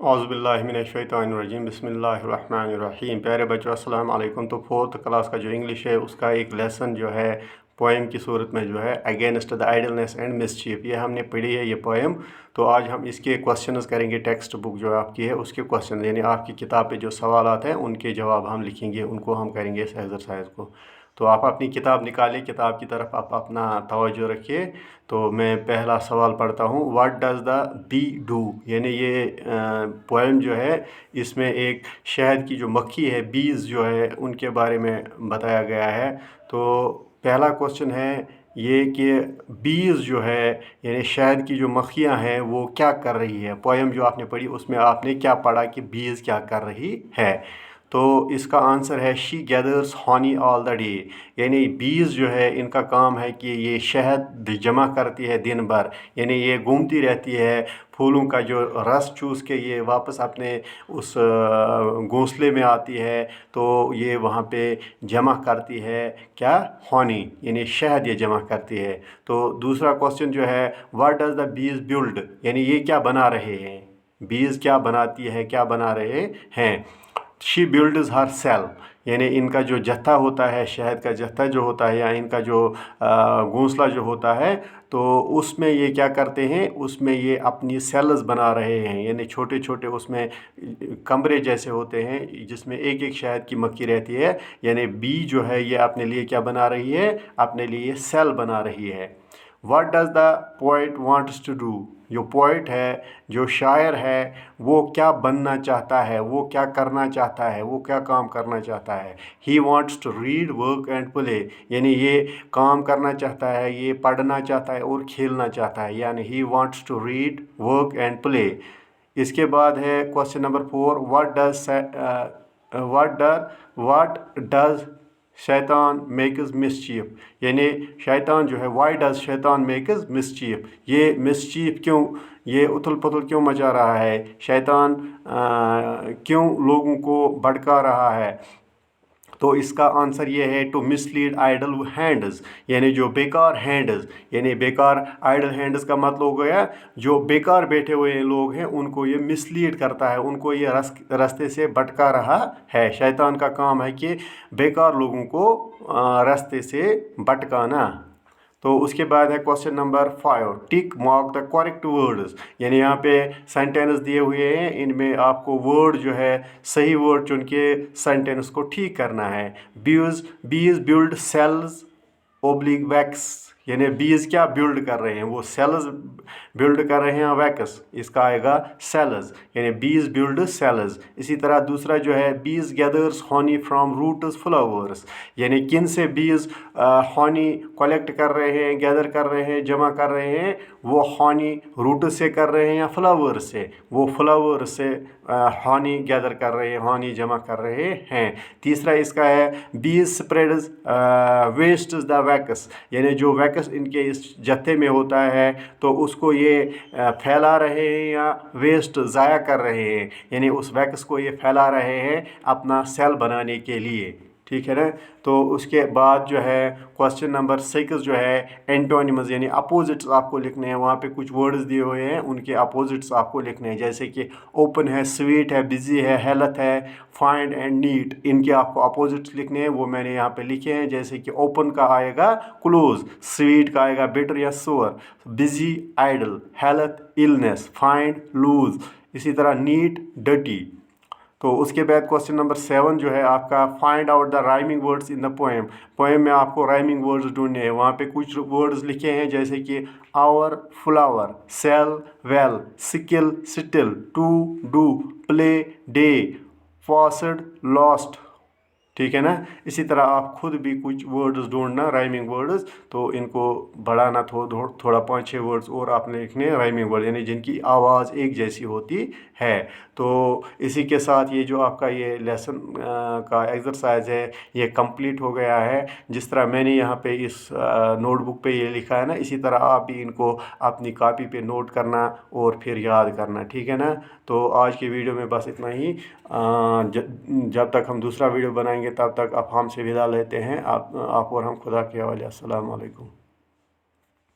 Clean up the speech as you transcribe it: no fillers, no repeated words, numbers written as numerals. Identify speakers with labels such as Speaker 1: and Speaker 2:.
Speaker 1: औज़ुबिल्लाहिमिनश्शैतानिर्रजीम बिस्मिल्लाहिर्रहमानिर्रहीम। प्यारे बच्चों अस्सलाम वालेकुम। तो फोर्थ क्लास का जो इंग्लिश है उसका एक लेसन जो है पोएम की सूरत में जो है against the idleness and mischief, ये हमने पढ़ी है ये पोएम। तो आज हम इसके क्वेश्चंस करेंगे। टेक्स्ट बुक जो आपकी है उसके क्वेश्चन यानी आपकी किताब पे जो सवालात हैं उनके जवाब हम लिखेंगे, उनको हम करेंगे इस एक्सरसाइज को। तो आप अपनी किताब निकालिए, किताब की तरफ आप अपना तवज्जो रखिए। तो मैं पहला सवाल पढ़ता हूँ। What does the bee do, यानी ये पोएम जो है इसमें एक शहद की जो मक्खी है, बीज जो है उनके बारे में बताया गया है। तो पहला क्वेश्चन है ये कि बीज जो है यानी शहद की जो मक्खियाँ हैं वो क्या कर रही है। पोएम जो आपने पढ़ी उसमें आपने क्या पढ़ा कि बीज क्या कर रही है। तो इसका आंसर है she gathers Honey all the day, यानी बीज जो है इनका काम है कि ये शहद जमा करती है दिन भर, यानी ये घूमती रहती है, फूलों का जो रस चूस के ये वापस अपने उस घोंसले में आती है, तो ये वहाँ पे जमा करती है क्या, हनी यानी शहद ये जमा करती है। तो दूसरा क्वेश्चन जो है what does the bees build, यानी ये क्या बना रहे हैं, बीज क्या बनाती है, क्या बना रहे हैं। शी बिल्ड्स हर सेल, यानी इनका जो जत्था होता है, शहद का जत्था जो होता है या इनका जो घोंसला जो होता है, तो उसमें ये क्या करते हैं, उसमें ये अपनी सेल्स बना रहे हैं, यानी छोटे छोटे उसमें कमरे जैसे होते हैं जिसमें एक एक शहद की मक्खी रहती है। यानी बी जो है ये अपने लिए क्या बना रही है, अपने लिए सेल बना रही है। What does the poet wants to do, जो पोइट है, जो शायर है, वो क्या बनना चाहता है, वो क्या करना चाहता है, वो क्या काम करना चाहता है। He wants to read work and play, यानी ये काम करना चाहता है, ये पढ़ना चाहता है और खेलना चाहता है, यानी he wants to read work and play. इसके बाद है क्वेश्चन नंबर 4। व्हाट डज शैतान मेक्स मिसचीफ, यानी शैतान जो है, वाई डज शैतान मेक्स मिसचीफ, ये मिसचीफ क्यों, ये उथल पुथल क्यों मचा रहा है, शैतान क्यों लोगों को भड़का रहा है। तो इसका आंसर ये है टू मिसलीड आइडल हैंड्स, यानी जो बेकार हैंड्स, यानी बेकार आइडल हैंड्स का मतलब हो गया जो बेकार बैठे हुए लोग हैं उनको ये मिसलीड करता है, उनको ये रास्ते से भटका रहा है। शैतान का काम है कि बेकार लोगों को रास्ते से भटकाना। तो उसके बाद है question number 5। Tick mark the correct words, यानी यहाँ पे सेंटेंस दिए हुए हैं, इनमें आपको वर्ड जो है सही वर्ड चुन के सेंटेंस को ठीक करना है। बीज बिल्ड सेल्स ओब्लिक वैक्स, यानी बीज क्या बिल्ड कर रहे हैं, वो सेल्स बिल्ड कर रहे हैं, वैक्स इसका आएगा सेल्स, यानी बीज बिल्ड सेल्स। इसी तरह दूसरा जो है bees gather honey from roots flowers, यानी किन से बीज हनी कलेक्ट कर रहे हैं, गैदर कर रहे हैं, जमा कर रहे हैं, वो हनी रूट से कर रहे हैं या फ्लावर से, वो फ्लावर से हनी गैदर कर रहे हैं, हनी जमा कर रहे हैं। तीसरा इसका है बीज स्प्रेड्स वेस्ट द वैक्स, यानी जो वैक्स इनके इस जत्थे में होता है तो उसको ये फैला रहे हैं या वेस्ट ज़ाया कर रहे हैं, यानी उस वैक्स को ये फैला रहे हैं अपना सेल बनाने के लिए, ठीक है ना। तो उसके बाद जो है क्वेश्चन नंबर 6 जो है एंटोनिम्स, यानी अपोजिट्स आपको लिखने हैं। वहाँ पे कुछ वर्ड्स दिए हुए हैं, उनके अपोजिट्स आपको लिखने हैं, जैसे कि ओपन है, स्वीट है, बिजी है, हेल्थ है, फाइंड एंड नीट, इनके आपको अपोजिट्स लिखने हैं, वो मैंने यहाँ पे लिखे हैं। जैसे कि ओपन का आएगा क्लोज, स्वीट का आएगा बिटर या sour, busy idle, health illness, find lose, इसी तरह नीट डर्टी। तो उसके बाद क्वेश्चन नंबर 7 जो है आपका find out the rhyming words in the poem. Poem में आपको राइमिंग वर्ड्स ढूंढने हैं। वहाँ पे कुछ वर्ड्स लिखे हैं जैसे कि hour, flower, sale, well, sickle, settle, to, do, play, day, फॉसड, लॉस्ट, ठीक है ना। इसी तरह आप खुद भी कुछ वर्ड्स ढूंढना, राइमिंग वर्ड्स, तो इनको बढ़ाना थोड़ा 5-6 वर्ड्स और आपने लिखने राइमिंग वर्ड, यानी जिनकी आवाज़ एक जैसी होती है। तो इसी के साथ ये जो आपका ये लेसन का एक्सरसाइज है ये कंप्लीट हो गया है। जिस तरह मैंने यहाँ पे इस नोटबुक पे ये लिखा है ना, इसी तरह आप भी इनको अपनी कॉपी पे नोट करना और फिर याद करना, ठीक है ना। तो आज की वीडियो में बस इतना ही। जब तक हम दूसरा वीडियो बनाएंगे तब तक आप हमसे विदा लेते हैं। आप और हम खुदा के हवाले। अस्सलाम वालेकुम।